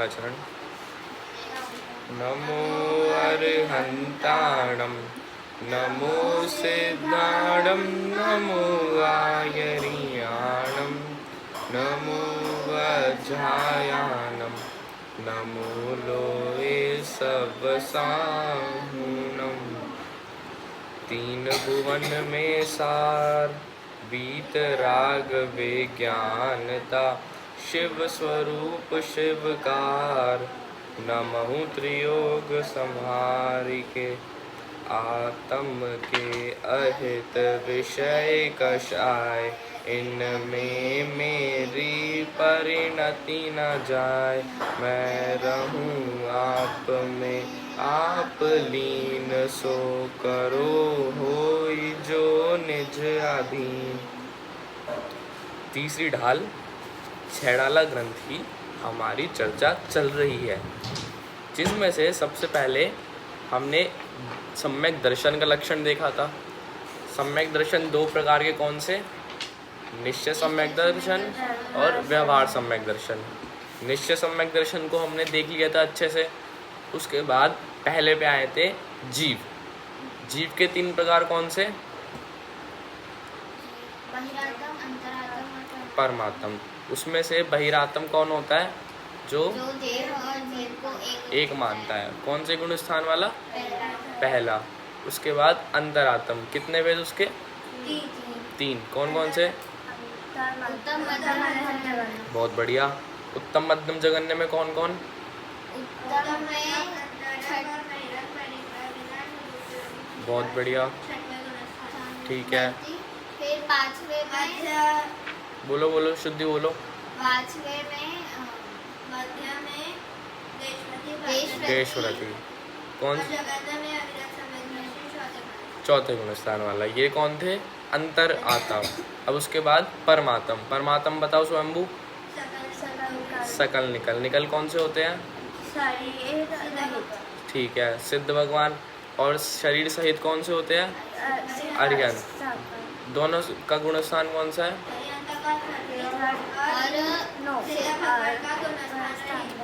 आचरण। नमो अर्हन्ताणं नमो सिद्धाणं नमो आयर्याणं नमो वज्रायाणं नमो लोहे सबसाहुणं। तीन भुवन में सार बीत राग विज्ञानता शिव स्वरूप शिवकार नमहु त्रियोग संहारिके आत्म के अहित विषय कषाय इनमें मेरी परिणति न जाए। मैं रहूं आप में आप लीन सो करो होई जो निज अधीन। तीसरी ढाल छैड़ाला ग्रंथि हमारी चर्चा चल रही है, जिसमें से सबसे पहले हमने सम्यक दर्शन का लक्षण देखा था। सम्यक दर्शन दो प्रकार के कौन से? निश्चय सम्यक दर्शन और व्यवहार सम्यक दर्शन। निश्चय सम्यक दर्शन को हमने देख लिया था अच्छे से। उसके बाद पहले पे आए थे जीव। जीव के तीन प्रकार कौन से? परमात्म। उसमें से बहिरात्म कौन होता है? जो देह और जीव को एक मानता है। कौन से गुण स्थान वाला? पहला। उसके बाद अंतरात्म। कितने वेद उसके? तीन। कौन कौन से? बहुत बढ़िया। उत्तम मध्यम जगन्य में कौन कौन? बहुत बढ़िया, ठीक है। फिर पांचवे में बोलो बोलो, शुद्धि बोलो। पांचवे में मध्य में देशव्रती। कौन? चौथे गुण स्थान वाला। ये कौन थे? अंतर आत्म। अब उसके बाद परमात्म। परमात्म बताओ स्वयंभू। सकल निकल। निकल कौन से होते हैं? ठीक है। सिद्ध भगवान। और शरीर सहित कौन से होते हैं? अर्यन। दोनों का गुण स्थान कौन सा है?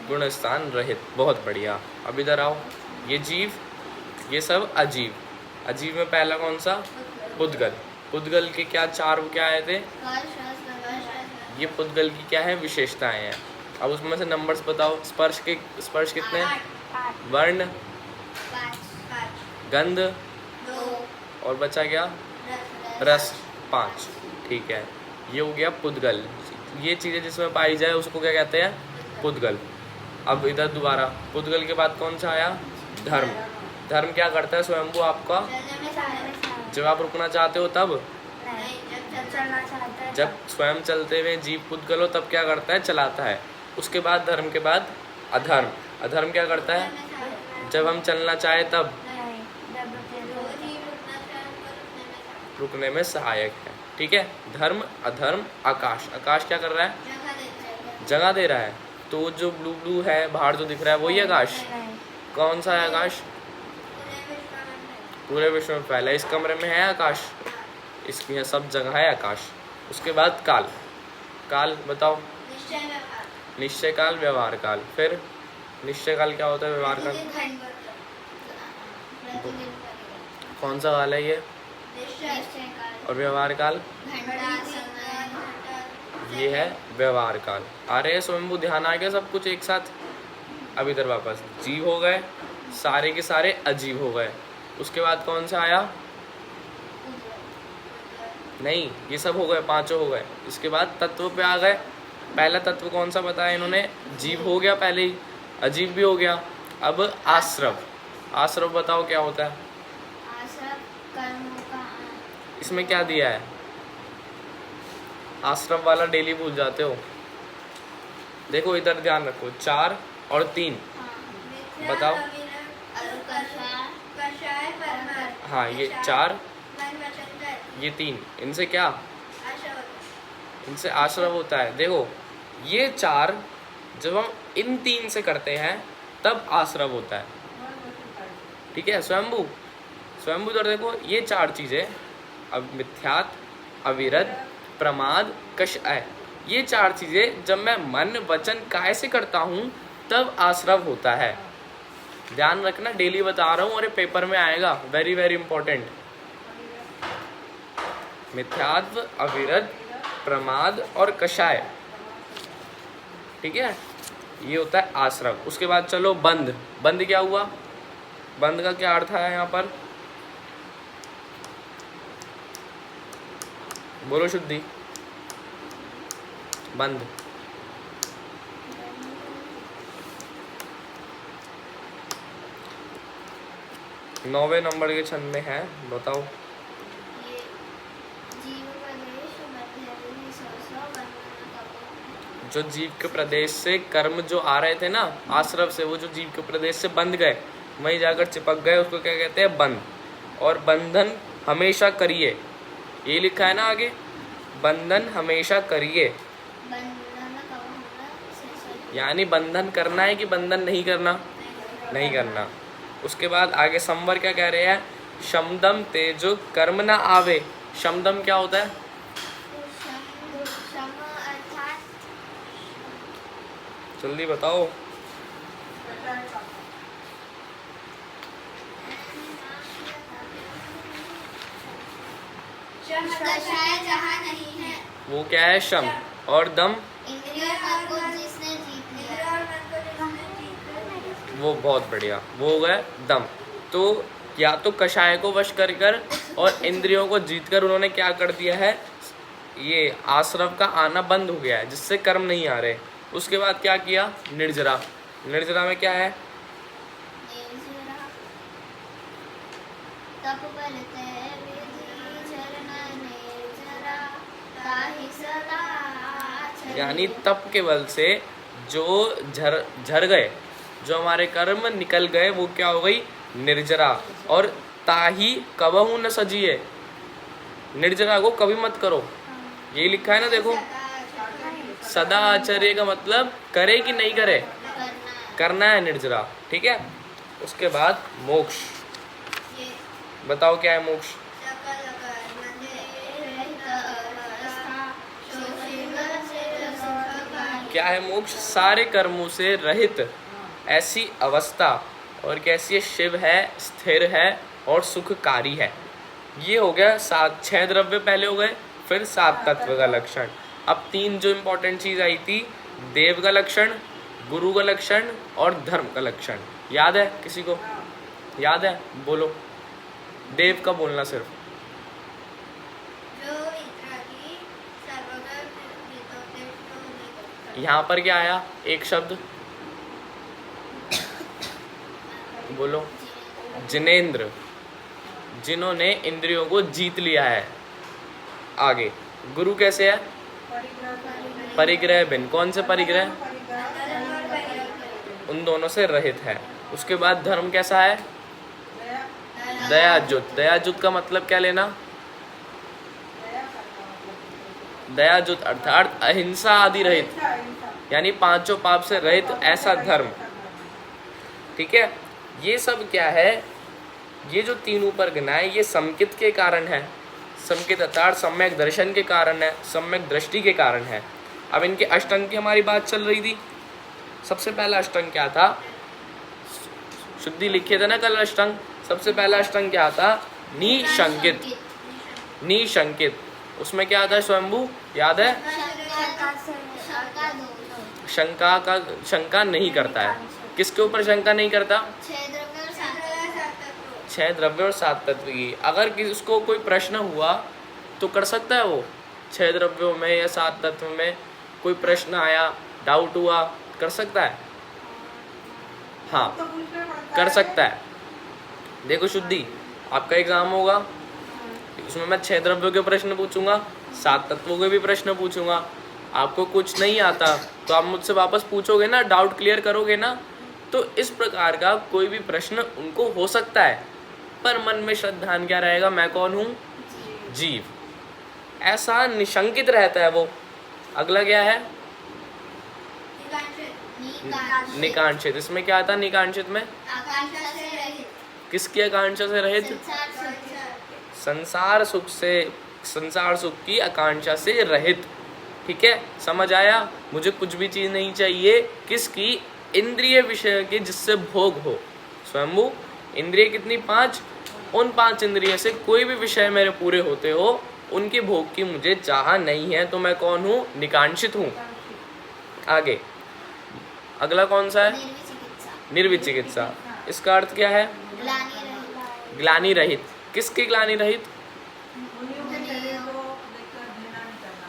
गुण स्थान रहित। बहुत बढ़िया। अब इधर आओ। ये जीव, ये सब अजीव। अजीव में पहला कौन सा? पुद्गल। पुद्गल के क्या चार क्या आए थे? ये पुद्गल की क्या है? विशेषताएं हैं। अब उसमें से नंबर्स बताओ। स्पर्श कितने? वर्ण, गंध और बचा क्या? रस। 5। ठीक है। ये हो गया पुद्गल। ये चीज़ें जिसमें पाई जाए उसको क्या कहते हैं? पुद्गल। अब इधर दोबारा पुद्गल के बाद कौन सा आया? धर्म। धर्म क्या करता है स्वयंभू आपका? जब आप रुकना चाहते हो तब? जब स्वयं चलते हुए जीव पुद्गल हो तब क्या करता है? चलाता है। उसके बाद धर्म के बाद अधर्म। अधर्म क्या करता है? जब हम चलना चाहे तब? रुकने में सहायक है। ठीक है। धर्म, अधर्म, आकाश। आकाश क्या कर रहा है? जगह दे रहा है। तो जो ब्लू ब्लू है बाहर जो दिख रहा है वही आकाश? कौन सा है आकाश? पूरे विश्व में फैला। इस कमरे में है आकाश? इसकी सब जगह है आकाश। उसके बाद काल। काल बताओ। निश्चय काल, व्यवहार काल। फिर निश्चय काल क्या होता है? व्यवहार काल कौन सा काल है ये? और व्यवहार काल? ये है व्यवहार काल। आ रहे हैं स्वयंभू? ध्यान आ गया सब कुछ एक साथ? अब इधर वापस जीव हो गए, सारे के सारे अजीव हो गए। उसके बाद कौन सा आया? नहीं, ये सब हो गए, पांचों हो गए। इसके बाद तत्व पे आ गए। पहला तत्व कौन सा बताया इन्होंने? जीव हो गया पहले ही, अजीव भी हो गया। अब आश्रव। आश्रव बताओ क्या होता है? इसमें क्या दिया है? आश्रम वाला डेली भूल जाते हो। देखो इधर ध्यान रखो। 4 और 3 बताओ। हाँ, ये 4, ये 3। इनसे क्या? इनसे आश्रव होता है। देखो ये 4 जब हम इन 3 से करते हैं तब आश्रव होता है। ठीक है। स्वयंभू इधर देखो। ये 4 चीजें, अब मिथ्यात, अविरत, प्रमाद, कषाय, ये 4 चीजें जब मैं मन वचन काय से करता हूँ तब आश्रव होता है। ध्यान रखना, डेली बता रहा हूँ और ये पेपर में आएगा, वेरी वेरी इंपॉर्टेंट। मिथ्यात्व, अविरत, प्रमाद और कषाय, ठीक है, ये होता है आश्रव। उसके बाद चलो बंध। बंध क्या हुआ? बंध का क्या अर्थ है यहाँ पर? बोलो शुद्धि। बंध। नौवे नंबर के छंद में है, बताओ। ये जीव प्रदेश मध्य में सौ बंधन कपो। जो जीव के प्रदेश से कर्म जो आ रहे थे ना आश्रव से, वो जो जीव के प्रदेश से बंध गए, वहीं जाकर चिपक गए, उसको क्या कहते हैं? बंध। और बंधन हमेशा करिए, ये लिखा है ना आगे, बंधन हमेशा करिए। बंधन कपो होगा शेष। यानी बंधन करना है कि बंधन नहीं करना? नहीं करना। उसके बाद आगे संवर क्या कह रहे हैं? शमदम तेजो कर्म ना आवे। शमदम क्या होता है? शम अर्थात जल्दी बताओ। कषाय जहाँ नहीं है। वो क्या है? शम। और दम? इंद्रियों मन को जिसने जीत लिया। वो बहुत बढ़िया, वो हो गया दम। तो या तो कषाय को वश कर और इंद्रियों को जीतकर उन्होंने क्या कर दिया है? ये आश्रव का आना बंद हो गया है, जिससे कर्म नहीं आ रहे। उसके बाद क्या किया? निर्जरा। निर्जरा में क्या है? तप बलते विधि चरण निर्जरा ताहि सदा आचरण। यानी तप के बल से जो झर गए, जो हमारे कर्म निकल गए, वो क्या हो गई? निर्जरा। और ताही कबहू न सजिए, निर्जरा को कभी मत करो, यही लिखा है ना, देखो। सदा आचर्य का मतलब करे कि नहीं करे? करना है निर्जरा, ठीक है। उसके बाद मोक्ष। बताओ क्या है मोक्ष? क्या है मोक्ष? सारे कर्मों से रहित ऐसी अवस्था। और कैसी? शिव है, स्थिर है और सुखकारी है। ये हो गया 6 द्रव्य पहले हो गए, फिर 7 तत्व का लक्षण। अब 3 जो इम्पोर्टेंट चीज आई थी, देव का लक्षण, गुरु का लक्षण और धर्म का लक्षण। याद है किसी को? याद है? बोलो। देव का बोलना सिर्फ। यहाँ पर क्या आया? एक शब्द बोलो। जिनेंद्र, जिन्होंने इंद्रियों को जीत लिया है। आगे गुरु कैसे है? परिग्रह भिन्न। कौन से परिग्रह? उन दोनों से रहित है। उसके बाद धर्म कैसा है? दयाजुत। दयाजुत का मतलब क्या लेना? दयाजुत अर्थात अहिंसा आदि रहित, यानी 5 पाप से रहित ऐसा धर्म, ठीक है। ये सब क्या है? ये जो 3 ऊपर गिनाए, ये संकित के कारण है। संकित अर्थात सम्यक दर्शन के कारण है, सम्यक दृष्टि के कारण है। अब इनके अष्टंग की हमारी बात चल रही थी। सबसे पहला अष्टंग क्या था? शुद्धि लिखे थे ना कल अष्टंग। सबसे पहला अष्टंग क्या था? निशंकित। निशंकित, उसमें क्या था? स्वयंभू, याद है? शंका नहीं करता है। किसके ऊपर शंका नहीं करता? 6 द्रव्य और 7 तत्व की। अगर किसको कोई प्रश्न हुआ तो कर सकता है वो 6 द्रव्यों में या 7 तत्व में कोई प्रश्न आया, डाउट हुआ, कर सकता है। हाँ, कर सकता है। देखो शुद्धि, आपका एग्जाम होगा, उसमें मैं 6 द्रव्यों के प्रश्न पूछूंगा, 7 तत्वों के भी प्रश्न पूछूंगा। आपको कुछ नहीं आता तो आप मुझसे वापस पूछोगे ना, डाउट क्लियर करोगे ना। तो इस प्रकार का कोई भी प्रश्न उनको हो सकता है, पर मन में श्रद्धान क्या रहेगा? मैं कौन हूँ? जीव। ऐसा निशंकित रहता है वो। अगला क्या है? निकांक्षित। इसमें क्या आता है? निकांक्षित में किसकी आकांक्षा से रहित? संसार सुख से, संसार सुख की आकांक्षा से रहित, ठीक है। समझ आया? मुझे कुछ भी चीज नहीं चाहिए, किसकी? इंद्रिय विषय के जिससे भोग हो। स्वयंभू इंद्रिय कितनी? 5। उन 5 इंद्रिय से कोई भी विषय मेरे पूरे होते हो, उनके भोग की मुझे चाह नहीं है, तो मैं कौन हूँ? निकांक्षित हूँ। आगे अगला कौन सा है? निर्विचिकित्सा। निर्विचिकित्सा। इसका अर्थ क्या है? ग्लानि रहित। ग्लानि रहित। किसके ग्लानि रहित?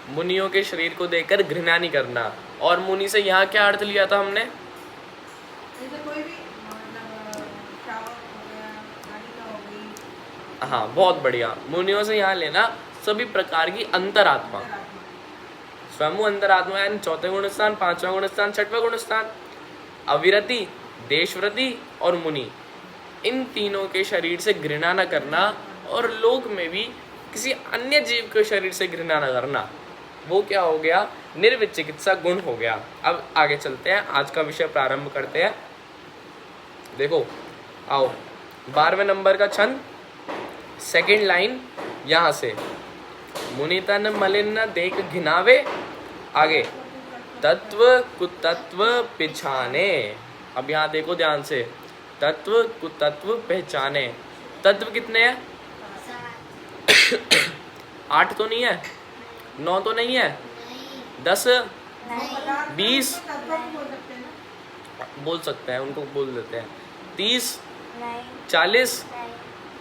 मुनियों के शरीर को देखकर घृणा नहीं करना। और मुनि से यहाँ क्या अर्थ लिया था हमने? हाँ, बहुत बढ़िया। मुनियों से यहाँ लेना सभी प्रकार की अंतरात्मा। स्वयं अंतरात्मा यानी 4वें गुण स्थान, 5वां गुण स्थान, 6वां गुण स्थान। अविरति, देशव्रति और मुनि, इन तीनों के शरीर से घृणा न करना, और लोक में भी किसी अन्य जीव के शरीर से घृणा न करना, वो क्या हो गया? निर्विचिकित्सा गुण हो गया। अब आगे चलते हैं, आज का विषय प्रारंभ करते हैं। देखो आओ, 12वें नंबर का छंद, सेकंड लाइन यहाँ से। मुनितन मलिन देख घिनावे। आगे तत्व कुतत्व पिछाने। अब यहाँ देखो ध्यान से, तत्व कुतत्व पहचाने। तत्व कितने हैं? 8 तो नहीं है, 9 तो नहीं है, 10, 20 बोल सकते हैं, उनको बोल देते हैं, 30, 40।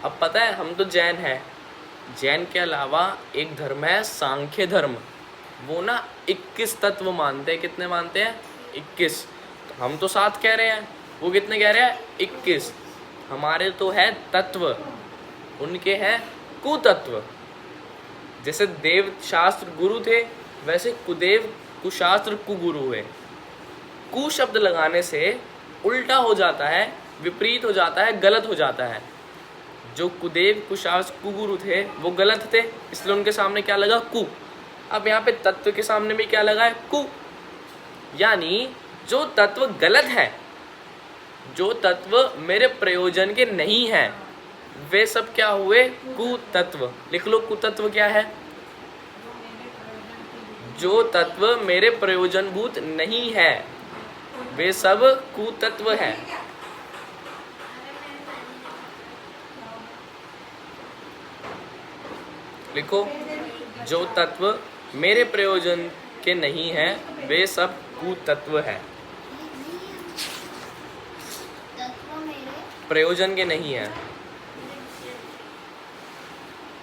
अब पता है, हम तो जैन हैं, जैन के अलावा एक धर्म है सांख्य धर्म, वो ना 21 तत्व मानते हैं। कितने मानते हैं? 21। तो हम तो 7 कह रहे हैं, वो कितने कह रहे हैं? 21। हमारे तो है तत्व, उनके हैं कुतत्व। जैसे देव शास्त्र गुरु थे, वैसे कुदेव कुशास्त्र कुगुरु हुए। कु शब्द लगाने से उल्टा हो जाता है, विपरीत हो जाता है, गलत हो जाता है। जो कुदेव कुशास्त्र कुगुरु थे वो गलत थे, इसलिए उनके सामने क्या लगा? कु। अब यहाँ पे तत्व के सामने भी क्या लगा है? कु। यानी जो तत्व गलत है, जो तत्व मेरे प्रयोजन के नहीं है, वे सब क्या हुए? कुतत्व। लिख लो, कुतत्व क्या है? जो तत्व मेरे प्रयोजनभूत नहीं है, वे सब कुतत्व है। लिखो, जो तत्व मेरे प्रयोजन के नहीं है, वे सब कुतत्व है। तत्व मेरे प्रयोजन के नहीं है।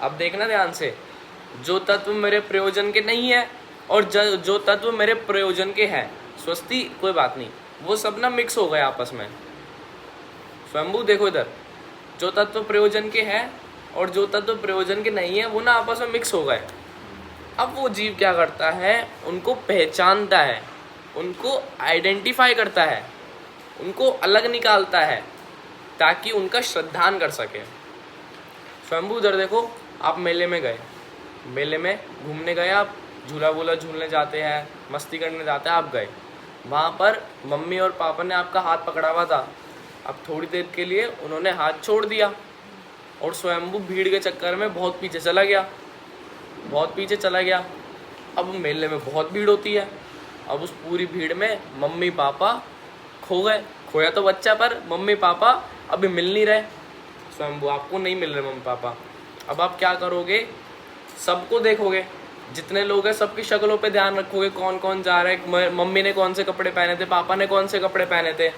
अब देखना ध्यान से, जो तत्व मेरे प्रयोजन के नहीं है और जो तत्व मेरे प्रयोजन के हैं, स्वस्ति कोई बात नहीं, वो सब ना मिक्स हो गए आपस में। स्वयंभू देखो इधर, जो तत्व प्रयोजन के हैं और जो तत्व प्रयोजन के नहीं है, वो ना आपस में मिक्स हो गए। अब वो जीव क्या करता है? उनको पहचानता है, उनको आइडेंटिफाई करता है, उनको अलग निकालता है, ताकि उनका श्रद्धान कर सके। स्वयंभू इधर देखो, आप मेले में गए, मेले में घूमने गए, आप झूला वूला झूलने जाते हैं, मस्ती करने जाते हैं, आप गए वहाँ पर, मम्मी और पापा ने आपका हाथ पकड़ा हुआ था। अब थोड़ी देर के लिए उन्होंने हाथ छोड़ दिया और स्वयंभू भीड़ के चक्कर में बहुत पीछे चला गया, बहुत पीछे चला गया। अब मेले में बहुत भीड़ होती है, अब उस पूरी भीड़ में मम्मी पापा खो गए। खोया तो बच्चा, पर मम्मी पापा अभी मिल नहीं रहे। स्वयंभू आपको नहीं मिल रहे मम्मी पापा। अब आप क्या करोगे? सबको देखोगे, जितने लोग हैं सबकी शक्लों पे ध्यान रखोगे, कौन कौन जा रहा है, मम्मी ने कौन से कपड़े पहने थे, पापा ने कौन से कपड़े पहने थे।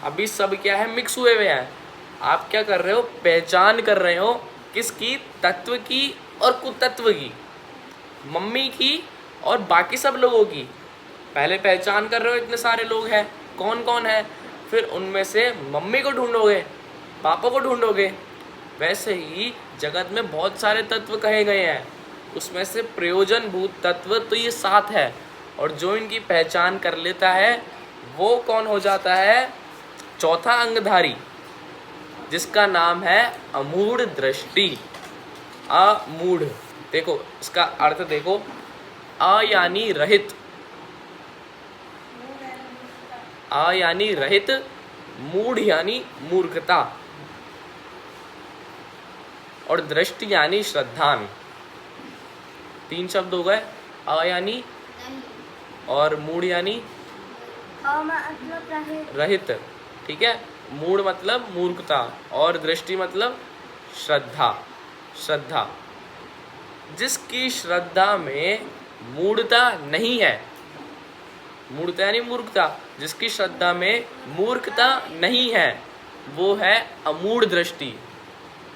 अभी सब क्या है? मिक्स हुए हुए हैं। आप क्या कर रहे हो? पहचान कर रहे हो, किसकी? तत्व की और कुतत्व की, मम्मी की और बाकी सब लोगों की। पहले पहचान कर रहे हो, इतने सारे लोग हैं, कौन कौन है, फिर उनमें से मम्मी को ढूंढोगे, पापा को ढूंढोगे। वैसे ही जगत में बहुत सारे तत्व कहे गए हैं, उसमें से प्रयोजन भूत तत्व तो ये 7 है, और जो इनकी पहचान कर लेता है वो कौन हो जाता है? चौथा अंगधारी, जिसका नाम है अमूढ़ दृष्टि। अमूढ़, देखो इसका अर्थ देखो, अ यानी रहित, अ यानी रहित, मूढ़ यानी मूर्खता, और दृष्टि यानी श्रद्धान। 3 शब्द हो गए, अ यानी नहीं, और मूढ़ यानी मतलब रहित। रहित, ठीक है। मूढ़ मतलब मूर्खता, और दृष्टि मतलब श्रद्धा। श्रद्धा, जिसकी श्रद्धा में मूढ़ता नहीं है, मूढ़ता यानी मूर्खता, जिसकी श्रद्धा में मूर्खता नहीं है वो है अमूढ़ दृष्टि।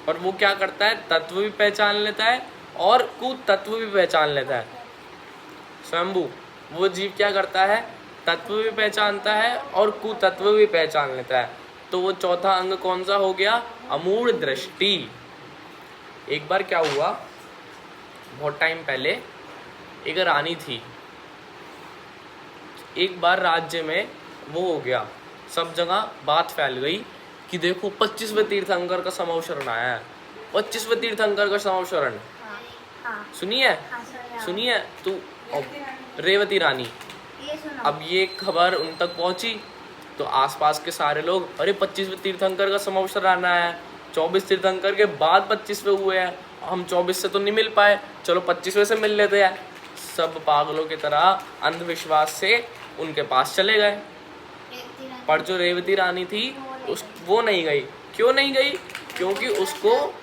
और वो क्या करता है, तत्व भी पहचान लेता है और कुतत्व भी पहचान लेता है। स्वयंभू, वो जीव क्या करता है, तत्व भी पहचानता है और कुतत्व भी पहचान लेता है। तो वो चौथा अंग कौन सा हो गया, अमूढ़ दृष्टि। एक बार क्या हुआ, बहुत टाइम पहले एक रानी थी। एक बार राज्य में वो हो गया, सब जगह बात फैल गई कि देखो 25वें तीर्थंकर का समावशरण आया है, 25वें तीर्थंकर का समावशरण। सुनिए सुनिए, तू रेवती रानी। ये सुनो। अब ये खबर उन तक पहुंची तो आसपास के सारे लोग, अरे 25वें तीर्थंकर का समावशरण आना है, 24 तीर्थंकर के बाद 25वें हुए हैं, हम 24 से तो नहीं मिल पाए, चलो 25वें से मिल लेते हैं। सब पागलों की तरह अंधविश्वास से उनके पास चले गए। पर जो रेवती रानी थी वो नहीं गई। क्यों नहीं गई, क्योंकि उसको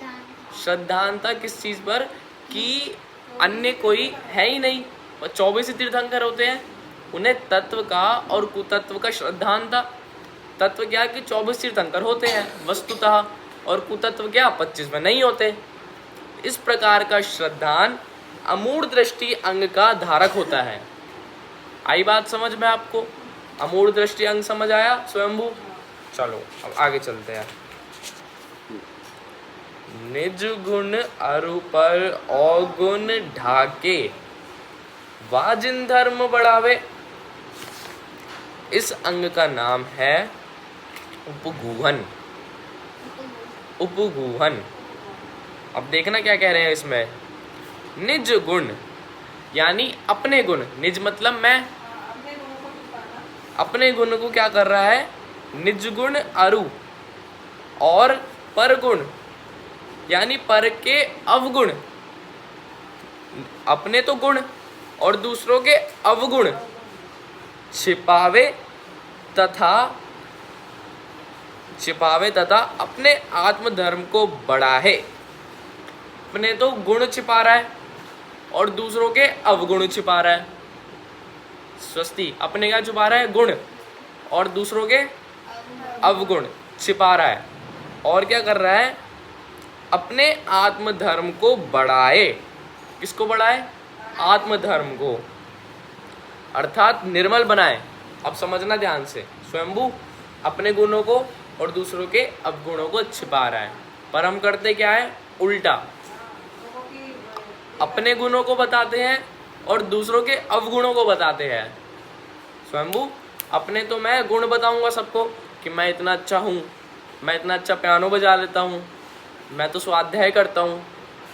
श्रद्धांत था किस चीज़ पर, कि अन्य कोई है ही नहीं, 24 तीर्थंकर होते हैं, उन्हें तत्व का और कुतत्व का श्रद्धांत था। तत्व क्या कि 24 तीर्थंकर होते हैं वस्तुतः, और कुतत्व क्या 25 में नहीं होते। इस प्रकार का श्रद्धान अमूढ़ दृष्टि अंग का धारक होता है। आई बात समझ में आपको, अमूढ़ दृष्टि अंग समझ आया स्वयंभू। चलो अब आगे चलते हैं। निज गुण अरु पर अवगुण ढाके, वाजिन धर्म बढ़ावे। इस अंग का नाम है उपगूहन। उपगूहन। अब देखना क्या कह रहे हैं इसमें, निज गुण यानी अपने गुण, निज मतलब मैं, अपने गुण को क्या कर रहा है, निज गुण अरु, और पर गुण यानी पर के अवगुण, अपने तो गुण और दूसरों के अवगुण छिपावे तथा अपने आत्मधर्म को बढ़ाए। अपने तो गुण छिपा रहा है और दूसरों के अवगुण छिपा रहा है। स्वस्ति, अपने क्या छुपा रहा है, गुण, और दूसरों के अवगुण छिपा रहा है। और क्या कर रहा है, अपने आत्मधर्म को बढ़ाए। किसको बढ़ाए, आत्मधर्म को, अर्थात निर्मल बनाए। अब समझना ध्यान से, स्वयंभू अपने गुणों को और दूसरों के अवगुणों को छिपा रहा है, पर हम करते क्या है, उल्टा, अपने गुणों को बताते हैं और दूसरों के अवगुणों को बताते हैं। स्वयंभू, अपने तो मैं गुण बताऊंगा सबको कि मैं इतना अच्छा हूँ, मैं इतना अच्छा पियानो बजा लेता हूँ, मैं तो स्वाध्याय करता हूँ,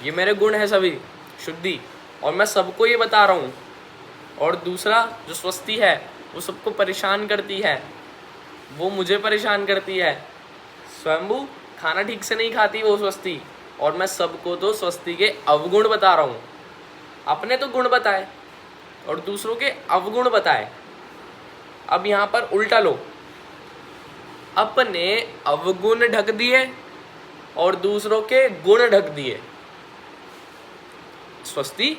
ये मेरे गुण हैं सभी, शुद्धि, और मैं सबको ये बता रहा हूँ। और दूसरा जो स्वस्ति है वो सबको परेशान करती है, वो मुझे परेशान करती है। स्वयंभू खाना ठीक से नहीं खाती वो स्वस्ति, और मैं सबको तो स्वस्ति के अवगुण बता रहा हूँ। अपने तो गुण बताए और दूसरों के अवगुण बताए। अब यहाँ पर उल्टा लो, अपने अवगुण ढक दिए और दूसरों के गुण ढक दिए। स्वस्ति,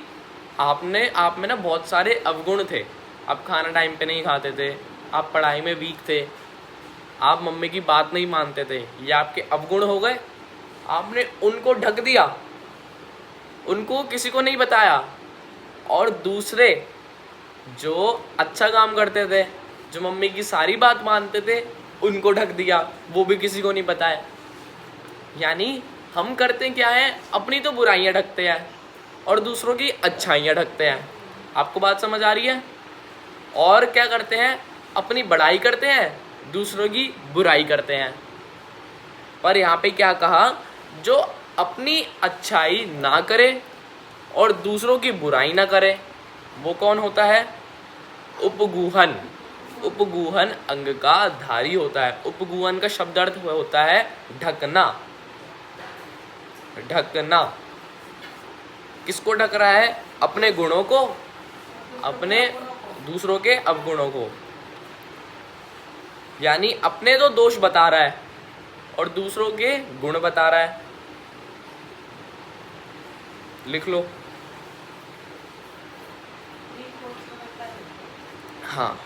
आप में ना बहुत सारे अवगुण थे। आप खाना टाइम पे नहीं खाते थे, आप पढ़ाई में वीक थे, आप मम्मी की बात नहीं मानते थे, ये आपके अवगुण हो गए। आपने उनको ढक दिया, उनको किसी को नहीं बताया, और दूसरे जो अच्छा काम करते थे, जो मम्मी की सारी बात मानते थे, उनको ढक दिया, वो भी किसी को नहीं बताया। यानी हम करते क्या है, अपनी तो बुराइयां ढकते हैं और दूसरों की अच्छाइयां ढकते हैं। आपको बात समझ आ रही है? और क्या करते हैं, अपनी बड़ाई करते हैं, दूसरों की बुराई करते हैं। पर यहाँ पे क्या कहा, जो अपनी अच्छाई ना करे और दूसरों की बुराई ना करे, वो कौन होता है, उपगूहन। उपगूहन अंग का धारी होता है। उपगूहन का शब्द अर्थ होता है ढकना। ढकना, किसको ढक रहा है, अपने गुणों को, अपने दूसरों के अवगुणों को। यानी अपने तो दोष बता रहा है और दूसरों के गुण बता रहा है। लिख लो। हाँ,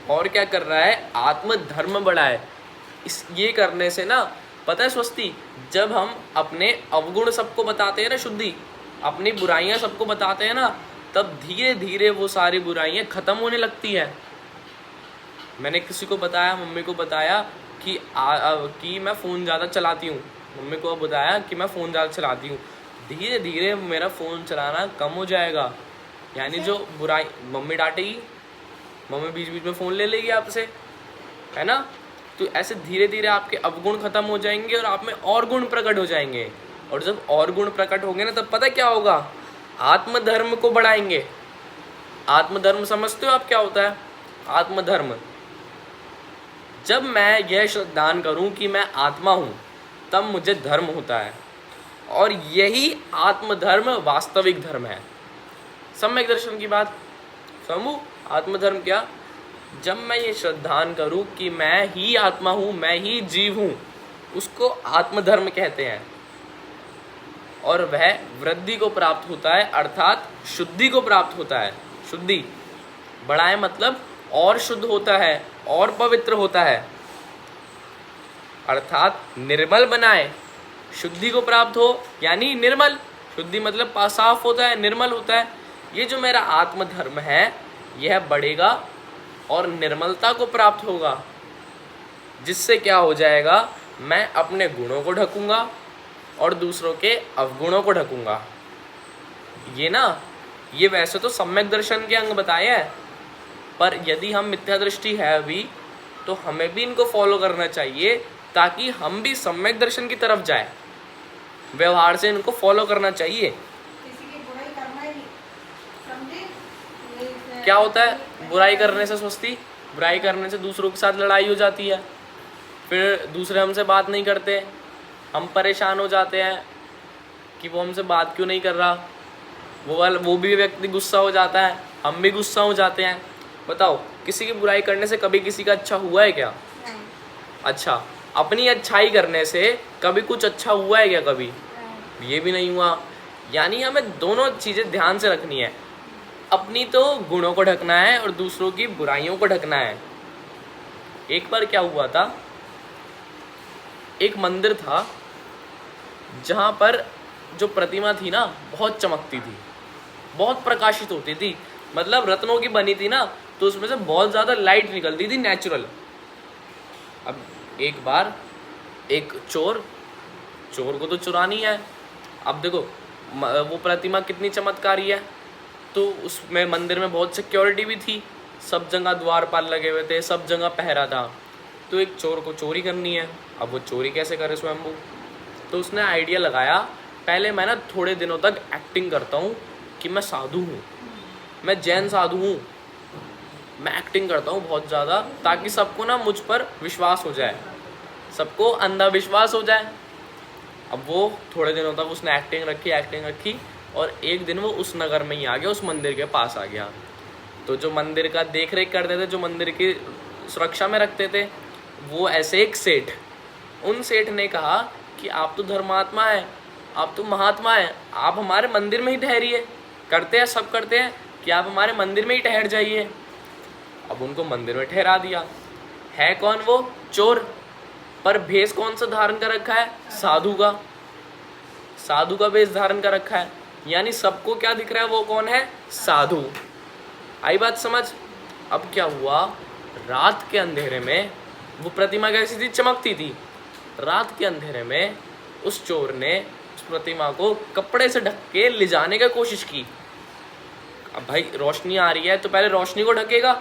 और क्या कर रहा है, आत्मधर्म बढ़ाए। इस ये करने से ना, पता है स्वस्ति, जब हम अपने अवगुण सबको बताते हैं ना, शुद्धि, अपनी बुराइयां सबको बताते हैं ना, तब धीरे धीरे वो सारी बुराइयां खत्म होने लगती है। मैंने किसी को बताया, मम्मी को बताया कि मैं फ़ोन ज़्यादा चलाती हूँ। मम्मी को बताया कि मैं फ़ोन ज़्यादा चलाती हूँ, धीरे धीरे मेरा फ़ोन चलाना कम हो जाएगा। यानी जो बुराई, मम्मी डांटेगी, मम्मी बीच बीच में फ़ोन ले लेगी आपसे, है ना। तो ऐसे धीरे धीरे आपके अवगुण खत्म हो जाएंगे और आप में और गुण प्रकट हो जाएंगे। और जब और गुण प्रकट होंगे ना, तब पता क्या होगा, आत्मधर्म को बढ़ाएंगे। आत्मधर्म समझते हो आप क्या होता है? आत्मधर्म, जब मैं यह श्रद्धान करूं कि मैं आत्मा हूं, तब मुझे धर्म होता है। और यही आत्मधर्म वास्तविक धर्म है। सम्यक दर्शन की बात समझो। आत्मधर्म क्या? जब मैं ये श्रद्धान करूं कि मैं ही आत्मा हूं, मैं ही जीव हूं, उसको आत्मधर्म कहते हैं। और वह वृद्धि को प्राप्त होता है, अर्थात शुद्धि को प्राप्त होता है। शुद्धि बढ़ाए मतलब और शुद्ध होता है और पवित्र होता है, अर्थात निर्मल बनाए। शुद्धि को प्राप्त हो यानी निर्मल, शुद्धि मतलब साफ होता है, निर्मल होता है। ये जो मेरा आत्मधर्म है, यह बढ़ेगा और निर्मलता को प्राप्त होगा, जिससे क्या हो जाएगा, मैं अपने गुणों को ढकूंगा और दूसरों के अवगुणों को ढकूंगा। ये ना, ये वैसे तो सम्यक दर्शन के अंग बताए हैं, पर यदि हम मिथ्या दृष्टि है अभी, तो हमें भी इनको फॉलो करना चाहिए, ताकि हम भी सम्यक दर्शन की तरफ जाए। व्यवहार से इनको फॉलो करना चाहिए। किसी की बुराई करना ही नहीं, समझे? क्या होता है बुराई करने से? स्वस्ति, बुराई करने से दूसरों के साथ लड़ाई हो जाती है, फिर दूसरे हमसे बात नहीं करते, हम परेशान हो जाते हैं कि वो हमसे बात क्यों नहीं कर रहा। वो भी व्यक्ति गुस्सा हो जाता है, हम भी गुस्सा हो जाते हैं। बताओ, किसी की बुराई करने से कभी किसी का अच्छा हुआ है क्या? नहीं, अच्छा, अपनी अच्छाई करने से कभी कुछ अच्छा हुआ है क्या कभी? नहीं। ये भी नहीं हुआ। यानी हमें दोनों चीज़ें ध्यान से रखनी है। अपनी तो गुणों को ढकना है और दूसरों की बुराइयों को ढकना है। एक बार क्या हुआ था, एक मंदिर था जहाँ पर जो प्रतिमा थी ना, बहुत चमकती थी, बहुत प्रकाशित होती थी, मतलब रत्नों की बनी थी ना, तो उसमें से बहुत ज़्यादा लाइट निकलती थी, नेचुरल। अब एक बार एक चोर को तो चुरानी है। अब देखो, वो प्रतिमा कितनी चमत्कारी है, तो उसमें मंदिर में बहुत सिक्योरिटी भी थी, सब जगह द्वारपाल लगे हुए थे, सब जगह पहरा था। तो एक चोर को चोरी करनी है। अब वो चोरी कैसे करे स्वयंभू? तो उसने आइडिया लगाया, पहले मैं ना थोड़े दिनों तक एक्टिंग करता हूँ कि मैं साधु हूँ, मैं जैन साधु हूँ, मैं एक्टिंग करता हूँ बहुत ज़्यादा, ताकि सबको ना मुझ पर विश्वास हो जाए, सबको अंधविश्वास हो जाए। अब वो थोड़े दिनों तक उसने एक्टिंग रखी और एक दिन वो उस नगर में ही आ गया, उस मंदिर के पास आ गया। तो जो मंदिर का देख रेख करते थे, जो मंदिर की सुरक्षा में रखते थे, वो ऐसे एक सेठ, उन सेठ ने कहा कि आप तो धर्मात्मा हैं, आप तो महात्मा हैं, आप हमारे मंदिर में ही ठहरिए, करते हैं सब करते हैं कि आप हमारे मंदिर में ही ठहर जाइए। अब उनको मंदिर में ठहरा दिया। है कौन वो? चोर। पर भेष कौन सा धारण कर रखा है? साधु का। साधु का भेष धारण कर रखा है, यानी सबको क्या दिख रहा है, वो कौन है? साधु। आई बात समझ? अब क्या हुआ, रात के अंधेरे में वो प्रतिमा कैसी थी? चमकती थी। रात के अंधेरे में उस चोर ने उस प्रतिमा को कपड़े से ढक के ले जाने की कोशिश की। अब भाई रोशनी आ रही है तो पहले रोशनी को ढकेगा,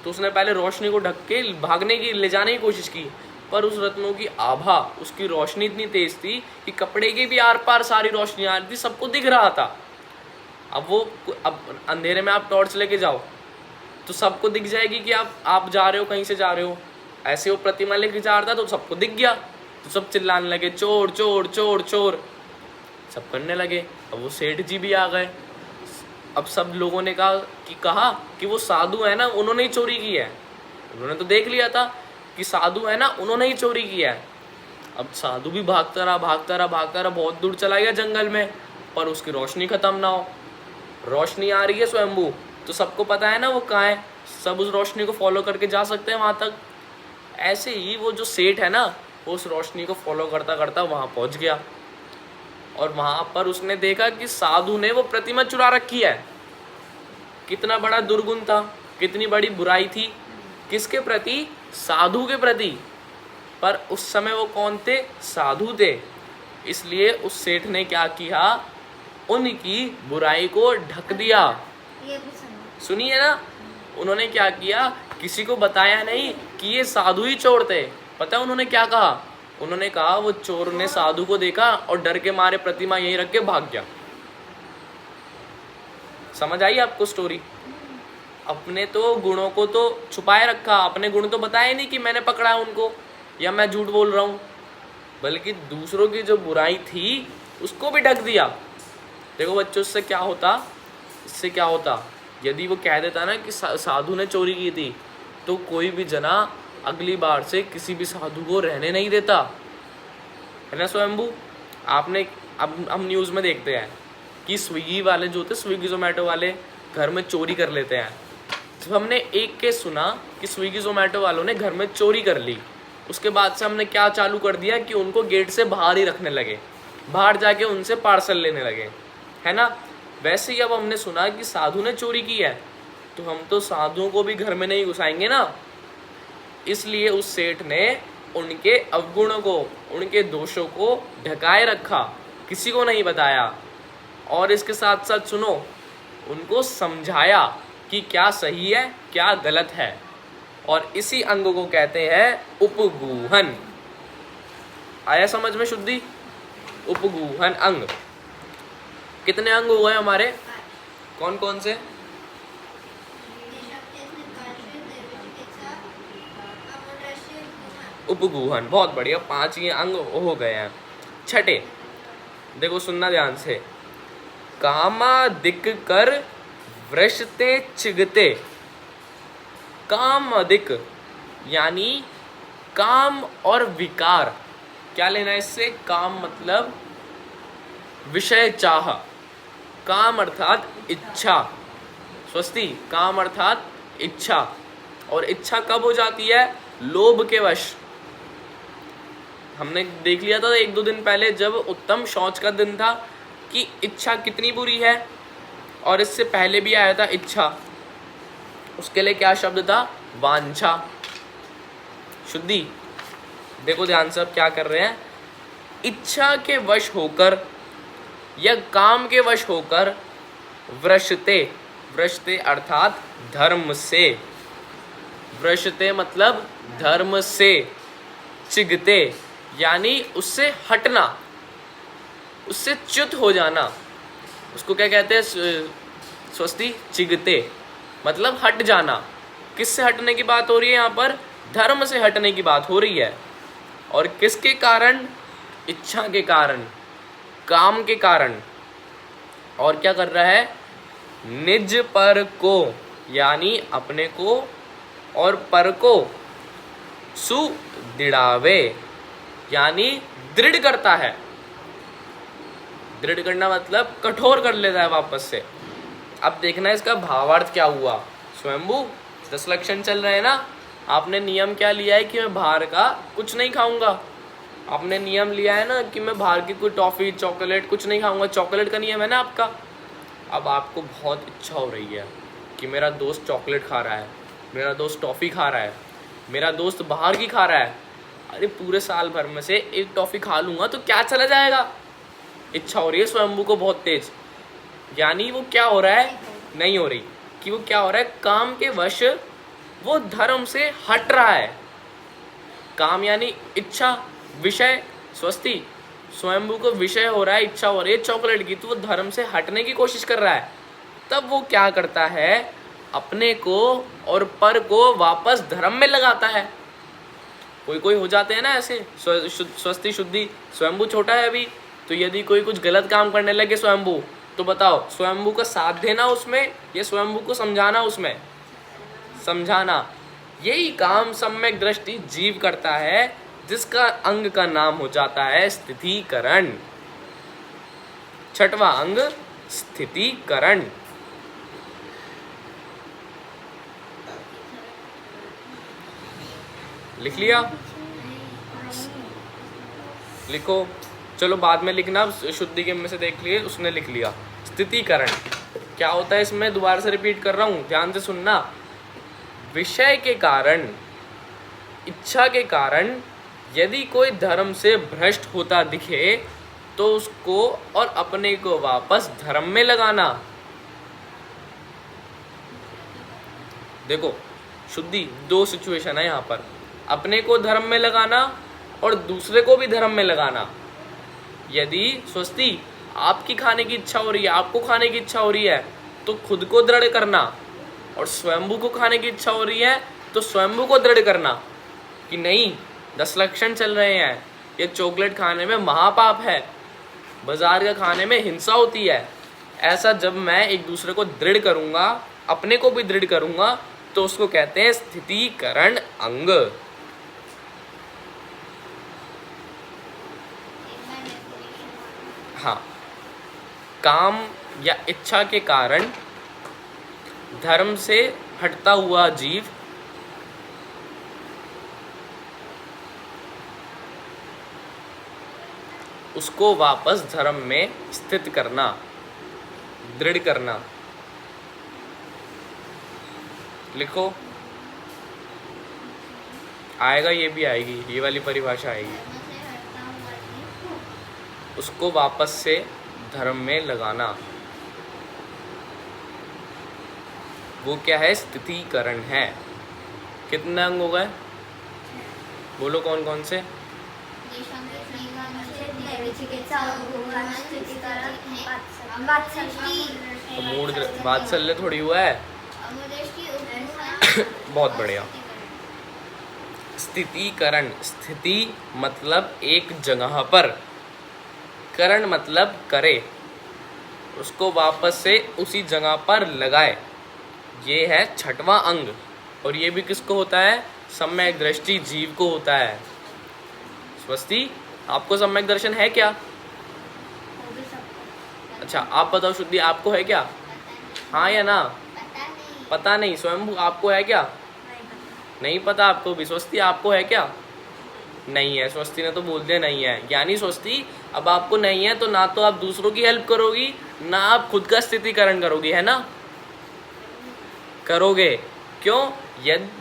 तो उसने पहले रोशनी को ढक के भागने की, ले जाने की कोशिश की, पर उस रत्नों की आभा, उसकी रोशनी इतनी तेज थी कि कपड़े की भी आर पार सारी रोशनी आ रही थी, सबको दिख रहा था। अब अंधेरे में आप टॉर्च लेके जाओ तो सबको दिख जाएगी कि आप जा रहे हो, कहीं से जा रहे हो। ऐसे वो प्रतिमा लेके जा रहा था तो सबको दिख गया, तो सब चिल्लाने लगे, चोर चोर चोर चोर, सब करने लगे। अब वो सेठ जी भी आ गए। अब सब लोगों ने कहा कि वो साधु है ना, उन्होंने ही चोरी की है, उन्होंने तो देख लिया था कि साधु है ना, उन्होंने ही चोरी किया है। अब साधु भी भागता रहा भागता रहा भागता रहा, बहुत दूर चला गया जंगल में, पर उसकी रोशनी खत्म ना हो। रोशनी आ रही है स्वयंभू, तो सबको पता है ना वो कहाँ है, सब उस रोशनी को फॉलो करके जा सकते हैं वहाँ तक। ऐसे ही वो जो सेठ है ना, वो उस रोशनी को फॉलो करता करता वहाँ पहुँच गया, और वहाँ पर उसने देखा कि साधु ने वो प्रतिमा चुरा रखी है। कितना बड़ा दुर्गुण था, कितनी बड़ी बुराई थी, किसके प्रति? साधु के प्रति। पर उस समय वो कौन थे? साधु थे। इसलिए उस सेठ ने क्या किया? उनकी बुराई को ढक दिया। ये भी सुनो। सुनिए ना, उन्होंने क्या किया? किसी को बताया नहीं कि ये साधु ही चोर थे। पता है उन्होंने क्या कहा? उन्होंने कहा वो चोर ने साधु को देखा और डर के मारे प्रतिमा यहीं रख के भाग गया। समझ आई आपको स्टोरी? अपने तो गुणों को तो छुपाए रखा, अपने गुण तो बताए नहीं कि मैंने पकड़ा है उनको या मैं झूठ बोल रहा हूँ, बल्कि दूसरों की जो बुराई थी उसको भी ढक दिया। देखो बच्चों, इससे क्या होता? इससे क्या होता? यदि वो कह देता ना कि साधु ने चोरी की थी, तो कोई भी जना अगली बार से किसी भी साधु को रहने नहीं देता, है ना स्वयंभू? आपने अब हम न्यूज़ में देखते हैं कि स्विगी वाले जो थे, स्विगी जोमेटो वाले घर में चोरी कर लेते हैं। जब हमने एक केस सुना कि स्विगी जोमेटो वालों ने घर में चोरी कर ली, उसके बाद से हमने क्या चालू कर दिया कि उनको गेट से बाहर ही रखने लगे, बाहर जाके उनसे पार्सल लेने लगे, है ना? वैसे ही अब हमने सुना कि साधु ने चोरी की है, तो हम तो साधुओं को भी घर में नहीं घुसाएंगे ना। इसलिए उस सेठ ने उनके अवगुणों को, उनके दोषों को ढकाए रखा, किसी को नहीं बताया। और इसके साथ साथ सुनो, उनको समझाया कि क्या सही है क्या गलत है, और इसी अंग को कहते हैं उपगूहन। आया समझ में शुद्धि? उपगूहन अंग। कितने अंग हुए हमारे? कौन कौन से? उपगूहन, बहुत बढ़िया, 5 ये अंग हो गए हैं। छठे, देखो सुनना ध्यान से। कामादिक कर वृषते चिगते। कामादिक यानी काम और विकार। क्या लेना है इससे? काम मतलब विषय चाह, काम अर्थात इच्छा। स्वस्ति, काम अर्थात इच्छा। और इच्छा कब हो जाती है? लोभ के वश। हमने देख लिया था 1-2 दिन पहले, जब उत्तम शौच का दिन था, कि इच्छा कितनी बुरी है। और इससे पहले भी आया था इच्छा, उसके लिए क्या शब्द था? वांछा। शुद्धि, देखो ध्यान से अब क्या कर रहे हैं। इच्छा के वश होकर या काम के वश होकर वृषते, वृषते अर्थात धर्म से, वृषते मतलब धर्म से, चिगते यानी उससे हटना, उससे च्युत हो जाना। उसको क्या कहते हैं? स्वस्ति, चिगते मतलब हट जाना। किससे हटने की बात हो रही है यहाँ पर? धर्म से हटने की बात हो रही है। और किसके कारण? इच्छा के कारण, काम के कारण। और क्या कर रहा है? निज पर को यानी अपने को और पर को सुदृढ़ावे यानी दृढ़ करता है। दृढ़ करना मतलब कठोर कर लेता है वापस से। अब देखना है इसका भावार्थ क्या हुआ। स्वयंभू 10 लक्षण चल रहे हैं ना। आपने नियम क्या लिया है कि मैं बाहर का कुछ नहीं खाऊंगा। आपने नियम लिया है ना कि मैं बाहर की कोई टॉफ़ी चॉकलेट कुछ नहीं खाऊंगा। चॉकलेट का नियम है ना आपका। अब आपको बहुत इच्छा हो रही है कि मेरा दोस्त चॉकलेट खा रहा है, मेरा दोस्त टॉफ़ी खा रहा है, मेरा दोस्त बाहर की खा रहा है। अरे पूरे साल भर में से एक टॉफ़ी खा लूँगा तो क्या चला जाएगा। इच्छा हो रही है स्वयंभू को बहुत तेज। यानी वो क्या हो रहा है? नहीं हो रही कि वो क्या हो रहा है? काम के वश वो धर्म से हट रहा है। काम यानी इच्छा, विषय। स्वस्ति, स्वयंभू को विषय हो रहा है, इच्छा हो रही है चॉकलेट की, तो वो धर्म से हटने की कोशिश कर रहा है। तब वो क्या करता है? अपने को और पर को वापस धर्म में लगाता है। कोई कोई हो जाते हैं ना ऐसे। स्वस्ति, शुद्धि, स्वयंभू छोटा है अभी, तो यदि कोई कुछ गलत काम करने लगे स्वयंभू, तो बताओ स्वयंभू का साथ देना उसमें या स्वयंभू को समझाना उसमें? समझाना। यही काम सम्यक दृष्टि जीव करता है, जिसका अंग का नाम हो जाता है स्थितीकरण। छठवां अंग स्थितीकरण। लिख लिया? लिखो, चलो बाद में लिखना। शुद्धि के में से देख लिए, उसने लिख लिया। स्थितीकरण क्या होता है इसमें, दोबारा से रिपीट कर रहा हूं, ध्यान से सुनना। विषय के कारण, इच्छा के कारण यदि कोई धर्म से भ्रष्ट होता दिखे तो उसको और अपने को वापस धर्म में लगाना। देखो शुद्धि, दो सिचुएशन है यहाँ पर, अपने को धर्म में लगाना और दूसरे को भी धर्म में लगाना। यदि स्वस्ति आपकी खाने की इच्छा हो रही है, आपको खाने की इच्छा हो रही है, तो खुद को दृढ़ करना, और स्वयंभू को खाने की इच्छा हो रही है तो स्वयंभू को दृढ़ करना कि नहीं, 10 लक्षण चल रहे हैं, ये चॉकलेट खाने में महापाप है, बाजार का खाने में हिंसा होती है। ऐसा जब मैं एक दूसरे को दृढ़ करूंगा, अपने को भी दृढ़ करूंगा, तो उसको कहते हैं स्थितीकरण अंग। हाँ, काम या इच्छा के कारण धर्म से हटता हुआ जीव उसको वापस धर्म में स्थित करना, दृढ़ करना। लिखो, आएगा, ये भी आएगी, ये वाली परिभाषा आएगी। उसको वापस से धर्म में लगाना, वो क्या है, स्थितीकरण है। कितने अंग हो गए, बोलो कौन कौन से? मूड वात्सल्य थोड़ी हुआ है। बहुत बढ़िया। स्थितीकरण, स्थिति मतलब एक जगह पर, करण मतलब करे, उसको वापस से उसी जगह पर लगाए। ये है छठवां अंग, और ये भी किसको होता है, सम्यक दृष्टि जीव को होता है। स्वस्ति, आपको सम्यक दर्शन है क्या? अच्छा, आप बताओ शुद्धि, आपको है क्या? हाँ या ना? पता नहीं। स्वयंभू, आपको है क्या? नहीं पता आपको भी। स्वस्ति, आपको है क्या? नहीं है। स्वस्ति ने तो बोल दिया नहीं है। यानी स्वस्ति, अब आपको नहीं है तो ना तो आप दूसरों की हेल्प करोगी, ना आप खुद का स्थितीकरण करोगी, है ना? करोगे। क्यों?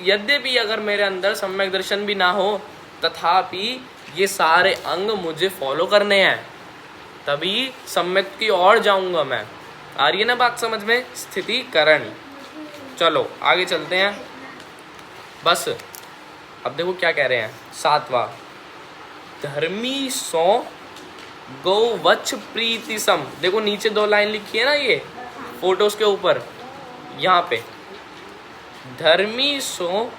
यद्यपि अगर मेरे अंदर सम्यक दर्शन भी ना हो, तथापि ये सारे अंग मुझे फॉलो करने हैं, तभी सम्यक की ओर जाऊंगा मैं। आ रही है ना बात समझ में? स्थितीकरण। चलो आगे चलते हैं। बस अब देखो क्या कह रहे हैं। 7वां, धर्मी सो गौ वच्छ प्रीति सम। देखो नीचे 2 लाइन लिखी है ना, ये फोटोज के ऊपर, यहाँ पे, धर्मी सो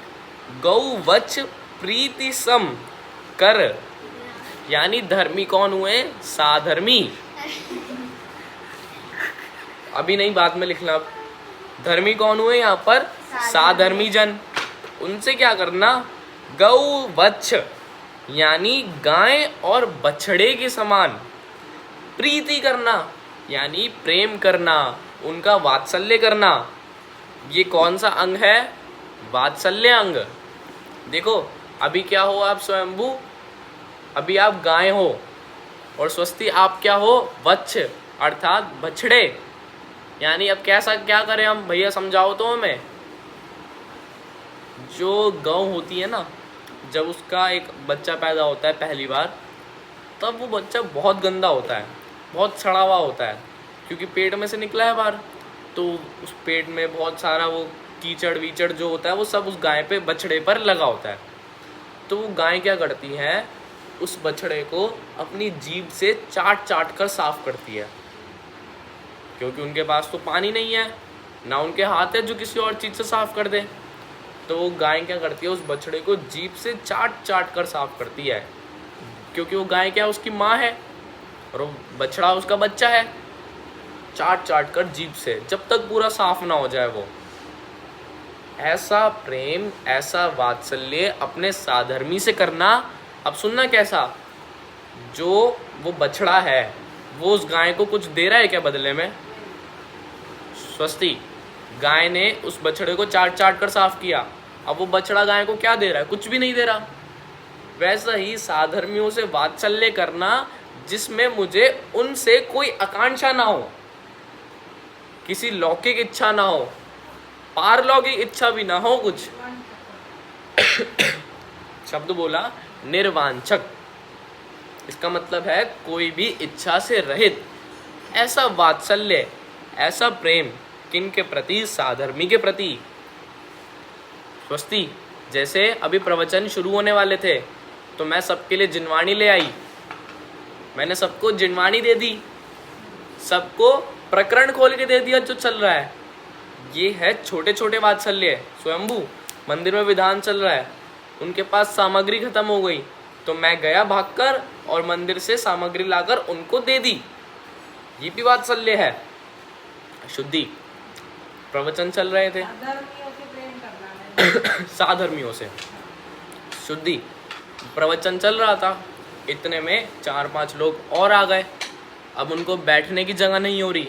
गौ वच्छ प्रीति सम कर। यानी धर्मी कौन हुए? साधर्मी। अभी नहीं, बाद में लिखना। धर्मी कौन हुए यहाँ पर? साधर्मी जन। उनसे क्या करना? गौ वच्छ यानी गाय और बछड़े के समान प्रीति करना, यानी प्रेम करना, उनका वात्सल्य करना। ये कौन सा अंग है? वात्सल्य अंग। देखो अभी क्या हो आप स्वयंभू? अभी आप गाय हो, और स्वस्ति आप क्या हो? वत्स अर्थात बछड़े। यानी अब कैसा क्या करें हम? भैया समझाओ तो हमें। जो गौ होती है ना, जब उसका एक बच्चा पैदा होता है पहली बार, तब वो बच्चा बहुत गंदा होता है, बहुत सड़ा हुआ होता है, क्योंकि पेट में से निकला है बाहर, तो उस पेट में बहुत सारा वो कीचड़ वीचड़ जो होता है वो सब उस गाय पे, बछड़े पर लगा होता है। तो वो गाय क्या करती है? उस बछड़े को अपनी जीभ से चाट चाट कर साफ करती है, क्योंकि उनके पास तो पानी नहीं है, ना उनके हाथ है जो किसी और चीज़ से साफ कर दे। तो वो गाय क्या करती है? उस बछड़े को जीभ से चाट चाट कर साफ करती है, क्योंकि वो गाय क्या, उसकी माँ है, और वो बछड़ा उसका बच्चा है। चाट चाट कर जीभ से, जब तक पूरा साफ ना हो जाए वो। ऐसा प्रेम, ऐसा वात्सल्य अपने साधर्मी से करना। अब सुनना कैसा, जो वो बछड़ा है वो उस गाय को कुछ दे रहा है क्या बदले में? स्वस्ति, गाय ने उस बछड़े को चाट चाट कर साफ किया, अब वो बछड़ा गाय को क्या दे रहा है? कुछ भी नहीं दे रहा। वैसा ही साधर्मियों से वात्सल्य करना जिसमें मुझे उनसे कोई आकांक्षा ना हो, किसी लौकिक इच्छा ना हो, पारलौकिक इच्छा भी ना हो कुछ। शब्द बोला निर्वांछक, इसका मतलब है कोई भी इच्छा से रहित। ऐसा वात्सल्य, ऐसा प्रेम किन के प्रति? साधर्मी के प्रति। स्वस्ति, जैसे अभी प्रवचन शुरू होने वाले थे तो मैं सबके लिए जिनवाणी ले आई, मैंने सबको जिनवाणी दे दी, सबको प्रकरण खोल के दे दिया जो चल रहा है। ये है छोटे छोटे वात्सल्य। स्वयंभू मंदिर में विधान चल रहा है, उनके पास सामग्री खत्म हो गई तो मैं गया भागकर और मंदिर से सामग्री लाकर उनको दे दी, ये भी वात्सल्य है। शुद्धि, प्रवचन चल रहे थे अधर्मियों से प्रेम करना है। साधर्मियों से। शुद्धि, प्रवचन चल रहा था, इतने में 4-5 लोग और आ गए, अब उनको बैठने की जगह नहीं हो रही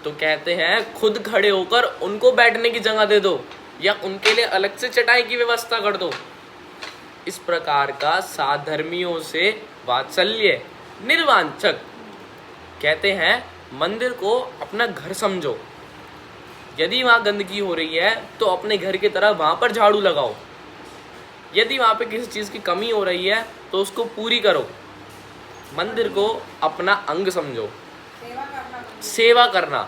तो कहते हैं खुद खड़े होकर उनको बैठने की जगह दे दो या उनके लिए अलग से चटाई की व्यवस्था कर दो। इस प्रकार का साधर्मियों से वात्सल्य निर्वांछक। कहते हैं मंदिर को अपना घर समझो, यदि वहाँ गंदगी हो रही है तो अपने घर की तरह वहाँ पर झाड़ू लगाओ, यदि वहाँ पे किसी चीज़ की कमी हो रही है तो उसको पूरी करो। मंदिर को अपना अंग समझो, सेवा करना, सेवा करना।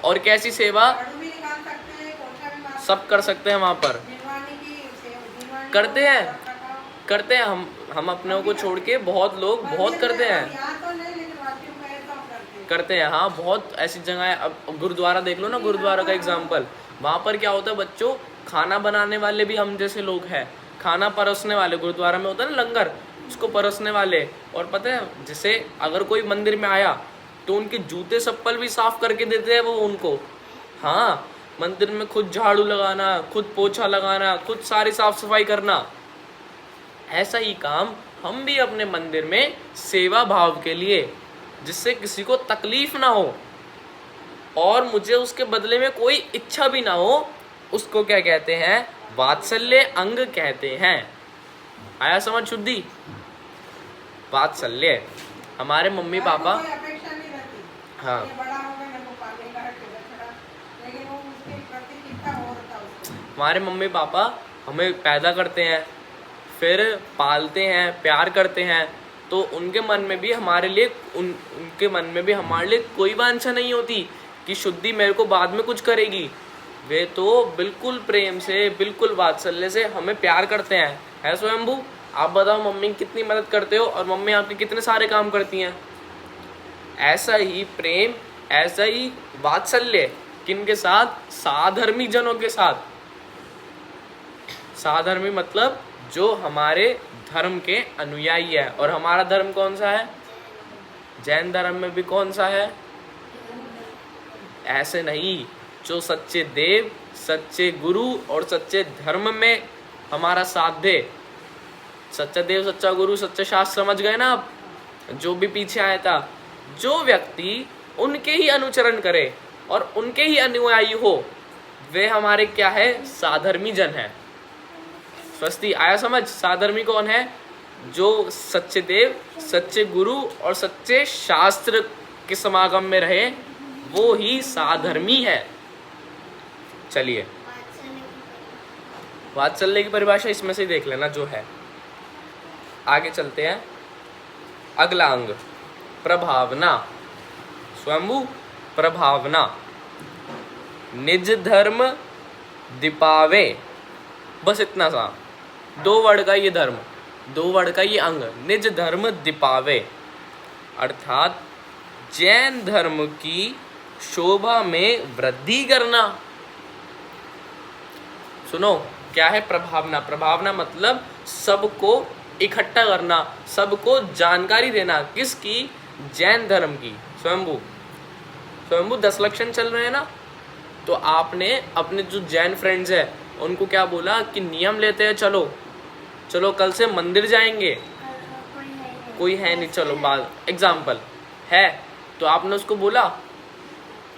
और कैसी सेवा? झाड़ू भी निकाल सकते हैं, पोछा भी मार सब कर सकते हैं वहाँ पर, जिनवानी की जिनवानी करते हैं, रखरखाव। करते हैं। हम अपने को छोड़ के बहुत लोग बहुत करते हैं, यहाँ तो नहीं, लेकिन वाक्यों में तो हम करते हैं। करते हैं। हाँ, बहुत ऐसी जगह है। अब गुरुद्वारा देख लो ना, गुरुद्वारा का एग्जाम्पल, वहाँ पर क्या होता है बच्चों, खाना बनाने वाले भी हम जैसे लोग हैं, खाना परोसने वाले, गुरुद्वारा में होता है ना लंगर, उसको परोसने वाले। और पता है जैसे अगर कोई मंदिर में आया तो उनके जूते चप्पल भी साफ करके देते हैं वो उनको। हाँ, मंदिर में खुद झाड़ू लगाना, खुद पोछा लगाना, खुद सारी साफ सफाई करना। ऐसा ही काम हम भी अपने मंदिर में सेवा भाव के लिए, जिससे किसी को तकलीफ ना हो और मुझे उसके बदले में कोई इच्छा भी ना हो, उसको क्या कहते हैं? वात्सल्य अंग कहते हैं। आया समझ शुद्धि? वात्सल्य। हमारे मम्मी पापा, कोई अपेक्षा नहीं रहती। हाँ, ये बड़ा हो गया, मेरे को पालेगा है कि बछड़ा, लेकिन वो उसके प्रति कितना हो रहा उसको। हमारे मम्मी पापा हमें पैदा करते हैं, फिर पालते हैं, प्यार करते हैं, तो उनके मन में भी हमारे लिए उनके मन में भी हमारे लिए कोई वांछा नहीं होती कि शुद्धि मेरे को बाद में कुछ करेगी। वे तो बिल्कुल प्रेम से, बिल्कुल वात्सल्य से हमें प्यार करते हैं। है स्वयंभू? आप बताओ मम्मी कितनी मदद करते हो और मम्मी आपके कितने सारे काम करती हैं। ऐसा ही प्रेम, ऐसा ही वात्सल्य किनके साथ? साधर्मी जनों के साथ। साधर्मी मतलब जो हमारे धर्म के अनुयायी है। और हमारा धर्म कौन सा है? जैन धर्म में भी कौन सा है? ऐसे नहीं, जो सच्चे देव, सच्चे गुरु और सच्चे धर्म में हमारा साथ दे। सच्चा देव, सच्चा गुरु, सच्चे शास्त्र समझ गए ना आप? जो भी पीछे आया था, जो व्यक्ति उनके ही अनुचरण करे और उनके ही अनुयायी हो, वे हमारे क्या है? साधर्मी जन है। स्वस्ति, आया समझ? साधर्मी कौन है? जो सच्चे देव, सच्चे गुरु और सच्चे शास्त्र के समागम में रहे, वो ही साधर्मी है। चलिए, वात्सल्य की परिभाषा इसमें से ही देख लेना जो है। आगे चलते हैं। अगला अंग प्रभावना। स्वयंभू, प्रभावना। निज धर्म दीपावे, बस इतना सा, 2 वर्ड का ये धर्म, 2 वर्ड का ये अंग, निज धर्म दीपावे, अर्थात जैन धर्म की शोभा में वृद्धि करना। सुनो, क्या है प्रभावना? प्रभावना मतलब सबको इकट्ठा करना, सबको जानकारी देना। किसकी? जैन धर्म की। स्वयंभू, स्वयंभू 10 लक्षण चल रहे हैं ना, तो आपने अपने जो जैन फ्रेंड्स है उनको क्या बोला कि नियम लेते हैं, चलो चलो कल से मंदिर जाएंगे, कोई है नहीं, चलो बात एग्जाम्पल है, तो आपने उसको बोला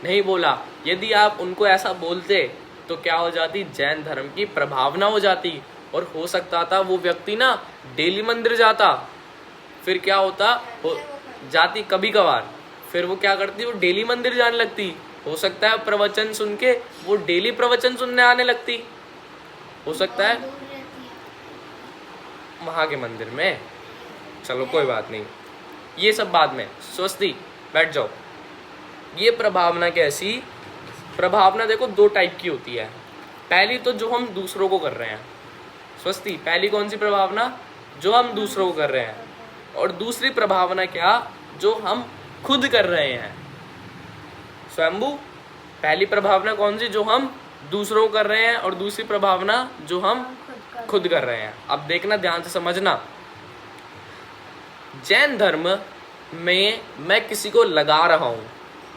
नहीं बोला। यदि आप उनको ऐसा बोलते तो क्या हो जाती, जैन धर्म की प्रभावना हो जाती, और हो सकता था वो व्यक्ति ना डेली मंदिर जाता, फिर क्या होता, जाती कभी कभार, फिर वो क्या करती, वो डेली मंदिर जाने लगती, हो सकता है प्रवचन सुन के वो डेली प्रवचन सुनने आने लगती, हो सकता है वहाँ के मंदिर में। चलो कोई बात नहीं, ये सब बाद में। स्वस्ति बैठ जाओ। ये प्रभावना कैसी, प्रभावना देखो दो टाइप की होती है। पहली तो जो हम दूसरों को कर रहे हैं, स्वस्ति, पहली कौन सी प्रभावना, जो हम दूसरों को कर रहे हैं, और दूसरी प्रभावना क्या, जो हम खुद कर रहे हैं। स्वयंभू, पहली प्रभावना कौन सी, जो हम दूसरों को कर रहे हैं, और दूसरी प्रभावना जो हम खुद कर रहे हैं। अब देखना, ध्यान से समझना। जैन धर्म में मैं किसी को लगा रहा हूँ,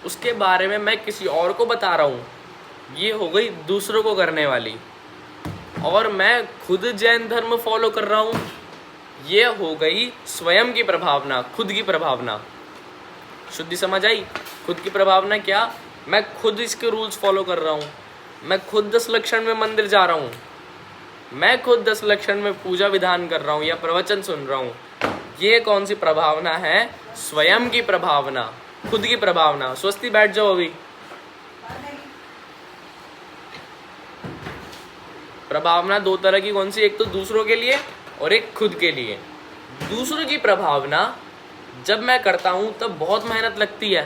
उसके बारे में मैं किसी और को बता रहा हूँ, ये हो गई दूसरों को करने वाली। और मैं खुद जैन धर्म फॉलो कर रहा हूँ, ये हो गई स्वयं की प्रभावना, खुद की प्रभावना। शुद्धि समझ आई? खुद की प्रभावना क्या, मैं खुद इसके रूल्स फॉलो कर रहा हूँ, मैं खुद 10 लक्षण में मंदिर जा रहा हूँ, मैं खुद 10 लक्षण में पूजा विधान कर रहा हूँ या प्रवचन सुन रहा हूँ। ये कौन सी प्रभावना है, स्वयं की प्रभावना, खुद की प्रभावना। स्वस्ति बैठ जाओ अभी। प्रभावना दो तरह की, कौन सी, एक तो दूसरों के लिए और एक खुद के लिए। दूसरों की प्रभावना जब मैं करता हूँ तब बहुत मेहनत लगती है।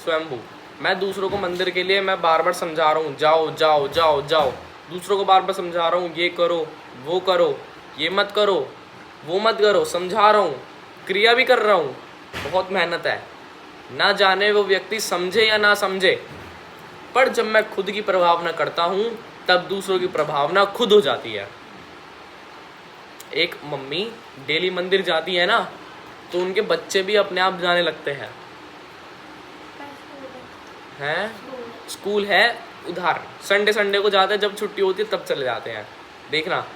स्वयंभू, मैं दूसरों को मंदिर के लिए मैं बार बार समझा रहा हूँ, जाओ जाओ जाओ जाओ, दूसरों को बार बार समझा रहा हूँ, ये करो वो करो, ये मत करो वो मत करो, समझा रहा हूँ, क्रिया भी कर रहा हूँ, बहुत मेहनत है, ना जाने वो व्यक्ति समझे या ना समझे। पर जब मैं खुद की प्रभावना करता हूँ तब दूसरों की प्रभावना खुद हो जाती है। एक मम्मी डेली मंदिर जाती है ना, तो उनके बच्चे भी अपने आप जाने लगते हैं। स्कूल है, उधार संडे संडे को जाते हैं, जब छुट्टी होती है तब चले जाते हैं। देखना,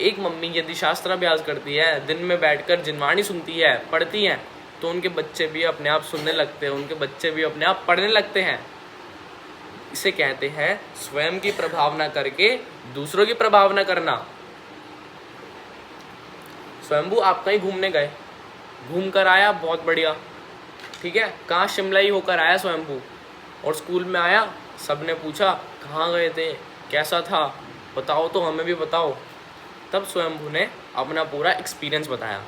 एक मम्मी यदि शास्त्राभ्यास करती है, दिन में बैठकर जिनवाणी सुनती है, पढ़ती है, तो उनके बच्चे भी अपने आप सुनने लगते हैं, उनके बच्चे भी अपने आप पढ़ने लगते हैं। इसे कहते हैं स्वयं की प्रभावना करके दूसरों की प्रभावना करना। स्वयंभू, आप कहीं घूमने गए, घूम कर आया, बहुत बढ़िया, ठीक है, कहाँ, शिमला ही होकर आया स्वयंभू, और स्कूल में आया, सबने पूछा कहाँ गए थे, कैसा था, बताओ तो हमें भी बताओ। तब स्वयंभू ने अपना पूरा एक्सपीरियंस बताया।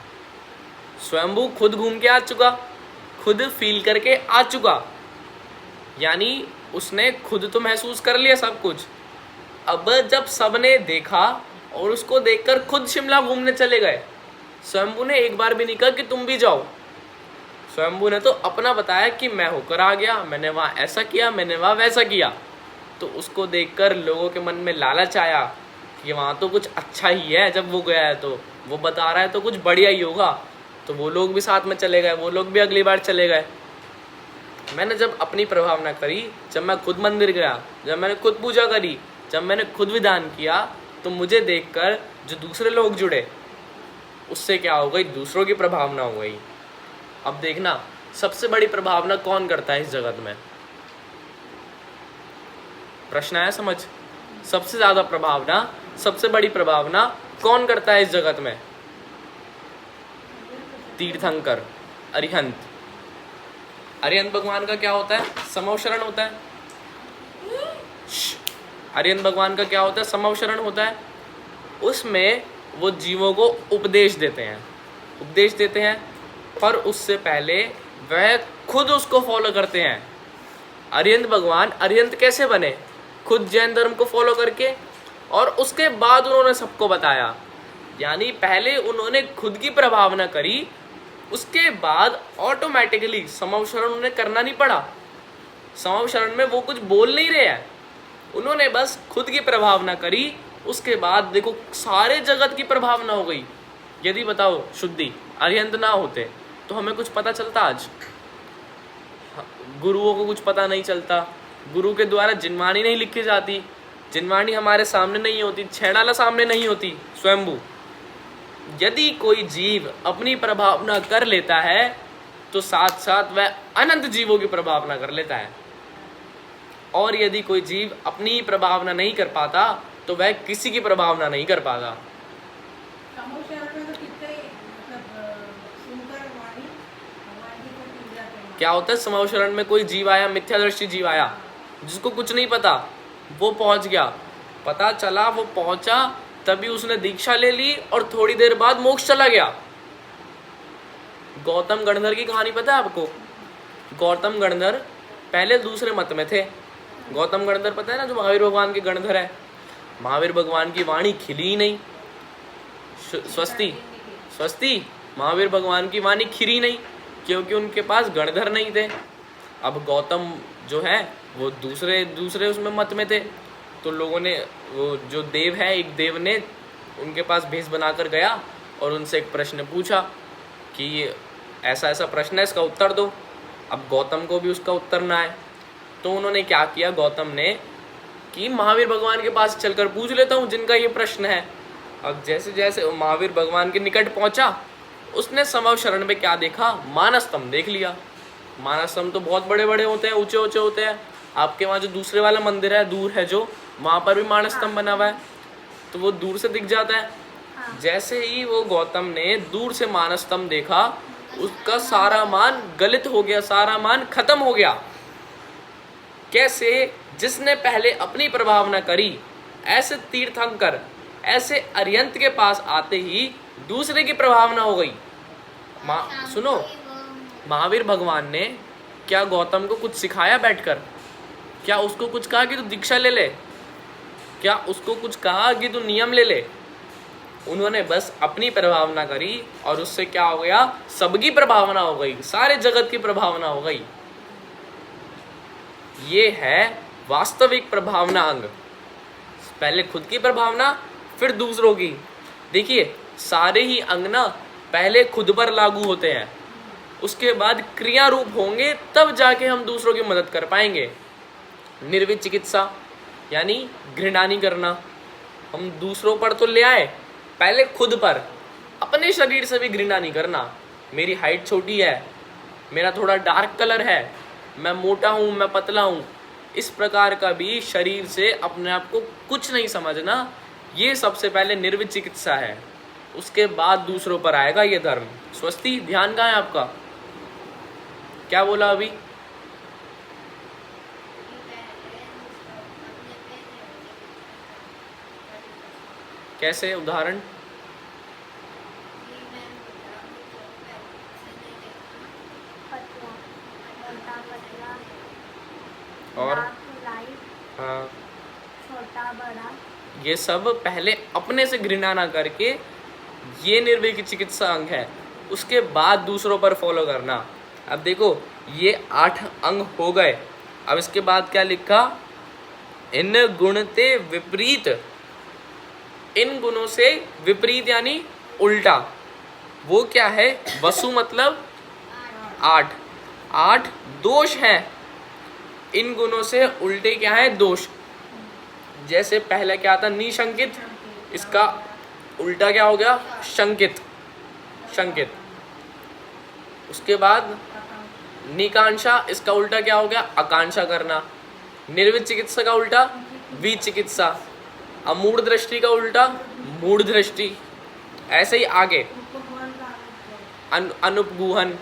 स्वयंभू खुद घूम के आ चुका, खुद फील करके आ चुका, यानी उसने खुद तो महसूस कर लिया सब कुछ। अब जब सबने देखा और उसको देखकर खुद शिमला घूमने चले गए, स्वयंभू ने एक बार भी नहीं कहा कि तुम भी जाओ। स्वयंभू ने तो अपना बताया कि मैं होकर आ गया, मैंने वहाँ ऐसा किया, मैंने वहाँ वैसा किया। तो उसको देखकर लोगों के मन में लालच आया कि वहाँ तो कुछ अच्छा ही है, जब वो गया है तो वो बता रहा है तो कुछ बढ़िया ही होगा, तो वो लोग भी साथ में चले गए, वो लोग भी अगली बार चले गए। मैंने जब अपनी प्रभावना करी, जब मैं खुद मंदिर गया, जब मैंने खुद पूजा करी, जब मैंने खुद विधान किया, तो मुझे देखकर जो दूसरे लोग जुड़े, उससे क्या हो गई, दूसरों की प्रभावना हो गई। अब देखना, सबसे बड़ी प्रभावना कौन करता है इस जगत में? प्रश्न आया समझ? सबसे ज्यादा प्रभावना, सबसे बड़ी प्रभावना कौन करता है इस जगत में? तीर्थंकर, अरिहंत। अरिहंत भगवान का क्या होता है? समवशरण होता है। अरिहंत भगवान का क्या होता है? समवशरण होता है। उसमें वो जीवों को उपदेश देते हैं, उपदेश देते हैं, पर उससे पहले वह खुद उसको फॉलो करते हैं। अरिहंत भगवान अरिहंत कैसे बने? खुद जैन धर्म को फॉलो करके, और उसके बाद उन्होंने सबको बताया। यानी पहले उन्होंने खुद की प्रभावना करी, उसके बाद ऑटोमेटिकली समवशरण उन्हें करना नहीं पड़ा। समवशरण में वो कुछ बोल नहीं रहे हैं, उन्होंने बस खुद की प्रभावना करी, उसके बाद देखो सारे जगत की प्रभावना हो गई। यदि बताओ शुद्धि अरिहंत ना होते तो हमें कुछ पता चलता? आज गुरुओं को कुछ पता नहीं चलता, गुरु के द्वारा जिनवाणी नहीं लिखी जाती, जिनवाणी हमारे सामने नहीं होती, छेड़ाला सामने नहीं होती स्वयंभू। यदि कोई जीव अपनी प्रभावना कर लेता है तो साथ साथ वह अनंत जीवों की प्रभावना कर लेता है, और यदि कोई जीव अपनी प्रभावना नहीं कर पाता तो वह किसी की प्रभावना नहीं कर पाता। समूह में तो कितने मतलब सुनकर वाणी हमारी को टूट जाते हैं। क्या होता है, समाव शरण में कोई जीव आया, मिथ्यादर्शी जीव आया जिसको कुछ नहीं पता, वो पहुंच गया, पता चला, वो पहुंचा, तभी उसने दीक्षा ले ली और थोड़ी देर बाद मोक्ष चला गया। गौतम गणधर की कहानी पता है आपको? गौतम गणधर पहले दूसरे मत में थे। गौतम गणधर पता है ना, जो महावीर भगवान के गणधर है। महावीर भगवान की वाणी खिली ही नहीं, स्वस्ति स्वस्ति, महावीर भगवान की वाणी खिरी नहीं, क्योंकि उनके पास गणधर नहीं थे। अब गौतम जो है वो दूसरे उसमें मत में थे, तो लोगों ने, वो जो देव है, एक देव ने उनके पास भेष बनाकर गया और उनसे एक प्रश्न पूछा कि ऐसा ऐसा प्रश्न है, इसका उत्तर दो। अब गौतम को भी उसका उत्तर ना आए, तो उन्होंने क्या किया, गौतम ने कि महावीर भगवान के पास चलकर पूछ लेता हूँ जिनका ये प्रश्न है। अब जैसे जैसे महावीर भगवान के निकट पहुंचा, उसने समव शरण में क्या देखा, मानस्तंभ देख लिया। मानस्तंभ तो बहुत बड़े बड़े होते हैं, ऊंचे ऊंचे होते हैं। आपके वहाँ जो दूसरे वाला मंदिर है, दूर है जो, वहाँ पर भी मानस्तंभ बना हुआ है, तो वो दूर से दिख जाता है। जैसे ही वो गौतम ने दूर से मानस्तंभ देखा, उसका सारा मान गलित हो गया, सारा मान खत्म हो गया। कैसे? जिसने पहले अपनी प्रभावना करी, ऐसे तीर्थंकर, ऐसे अरियंत के पास आते ही दूसरे की प्रभावना हो गई। सुनो, महावीर भगवान ने क्या गौतम को कुछ सिखाया बैठकर? क्या उसको कुछ कहा कि तू दीक्षा ले ले? क्या उसको कुछ कहा कि तू नियम ले ले? उन्होंने बस अपनी प्रभावना करी और उससे क्या हो गया, सबकी प्रभावना हो गई, सारे जगत की प्रभावना हो गई। ये है वास्तविक प्रभावना अंग। पहले खुद की प्रभावना, फिर दूसरों की। देखिए, सारे ही अंग ना पहले खुद पर लागू होते हैं, उसके बाद क्रिया रूप होंगे, तब जाके हम दूसरों की मदद कर पाएंगे। निर्वित चिकित्सा यानी घृणा नहीं करना। हम दूसरों पर तो ले आए, पहले खुद पर, अपने शरीर से भी घृणा नहीं करना। मेरी हाइट छोटी है, मेरा थोड़ा डार्क कलर है, मैं मोटा हूँ, मैं पतला हूँ, इस प्रकार का भी शरीर से अपने आप को कुछ नहीं समझना। ये सबसे पहले निर्वित चिकित्सा है, उसके बाद दूसरों पर आएगा ये धर्म। स्वस्ति, ध्यान कहाँ है आपका? क्या बोला अभी? कैसे? उदाहरण? और हाँ, छोटा बड़ा, ये सब पहले अपने से घृणा ना करके, ये निर्विक चिकित्सा अंग है, उसके बाद दूसरों पर फॉलो करना। अब देखो, ये 8 अंग हो गए। अब इसके बाद क्या लिखा, इन गुणते विपरीत। इन गुणों से विपरीत यानी उल्टा। वो क्या है? वसु मतलब 8 दोष हैं। इन गुणों से उल्टे क्या है? दोष। जैसे पहले क्या था? निशंकित, इसका उल्टा क्या हो गया? शंकित। उसके बाद निकांक्षा, इसका उल्टा क्या हो गया? आकांक्षा करना। निर्वित चिकित्सा का उल्टा वीत चिकित्सा। अमूढ़ दृष्टि का उल्टा मूढ़ दृष्टि। ऐसे ही आगे अनुपगूहन,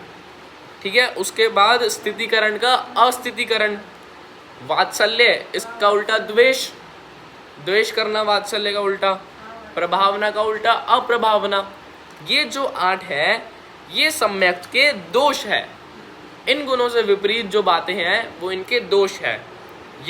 ठीक है। उसके बाद स्थितिकरण का अस्थितिकरण। वात्सल्य, इसका उल्टा द्वेष, द्वेष करना वात्सल्य का उल्टा। प्रभावना का उल्टा अप्रभावना। ये जो 8 है, ये सम्यक के दोष है। इन गुणों से विपरीत जो बातें हैं वो इनके दोष है।